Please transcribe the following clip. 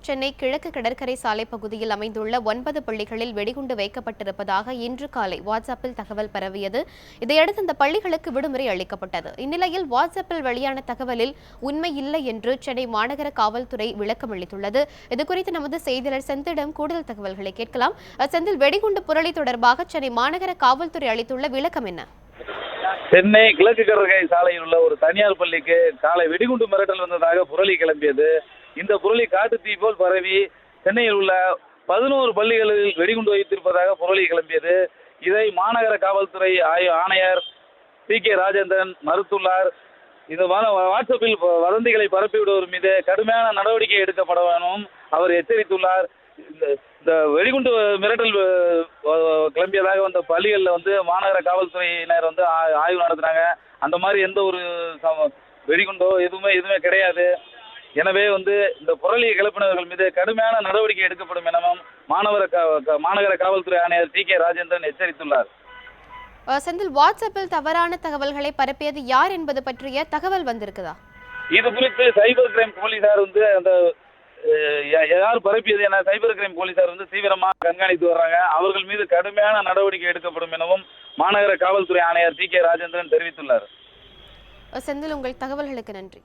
சென்னை கிழக்கு கடற்கரை சாலை பகுதியில் அமைந்துள்ள 9 பள்ளிகளில் வெடிகுண்டு வைக்கப்பட்டிருப்பதாக இன்று காலை வாட்ஸ்அப்பில் தகவல் பரவியது. இதையடுத்து இந்த பள்ளிகளுக்கு விடுமுறை அளிக்கப்பட்டது. இந்நிலையில் வாட்ஸ்அப்பில் வெளியான தகவலில் உண்மை இல்லை என்று சென்னை மாநகர காவல்துறை விளக்கம் அளித்துள்ளது. இதுகுறித்து நமது செய்தியாளர் செந்திலிடம் கூடுதல் தகவல்களை கேட்கலாம். செந்தில், வெடிகுண்டு புரளி தொடர்பாக சென்னை மாநகர காவல்துறை அளித்துள்ள விளக்கம் என்ன? சென்னை கிழக்கு கடற்கரை சாலையில் உள்ள ஒரு தனியார் பள்ளிக்கு காலை வெடிகுண்டு மிரட்டல் வந்ததாக புரளி கிளம்பியது. இந்த புரளி காட்டு தீ போல் பரவி சென்னையில் உள்ள 11 பள்ளிகளில் வெடிகுண்டு வைத்திருப்பதாக புரளி கிளம்பியது. இதை மாநகர காவல்துறை ஆணையர் கே ராஜேந்திரன் மறுத்துள்ளார். இந்த வாட்ஸ்அப்பில் வதந்திகளை பரப்பிவிடுவோர் மீது கடுமையான நடவடிக்கை எடுக்கப்பட வேணும் அவர் எச்சரித்துள்ளார். இந்த வெடிகுண்டு மிரட்டல் கிளம்பியதாக வந்த பள்ளிகளில் மாநகர காவல்துறையினர் ஆய்வு நடத்துறாங்க. அந்த மாதிரி எந்த ஒரு வெடிகுண்டோ எதுவுமே கிடையாது. எனவே இந்த புரளியை கிளப்பினர்கள் மீது கடுமையான நடவடிக்கை எடுக்கப்படும் எனவும் மாநகர காவல்துறை ஆணையர் கே ராஜேந்திரன் எச்சரித்துள்ளார். செந்தில், வாட்ஸ்அப்பில் தவறான தகவல்களை பரப்பியது யார் என்பது பற்றிய தகவல் வந்திருக்குதா? இது குறித்து சைபர் கிரைம் போலீசார் அந்த யார் பரப்பியது என சைபர் கிரைம் போலீசார் தீவிரமாக கண்காணித்து வர்றாங்க. அவர்கள் மீது கடுமையான நடவடிக்கை எடுக்கப்படும் எனவும் மாநகர காவல்துறை ஆணையர் கே ராஜேந்திரன் தெரிவித்துள்ளார். செந்தில், உங்கள் தகவல்களுக்கு நன்றி.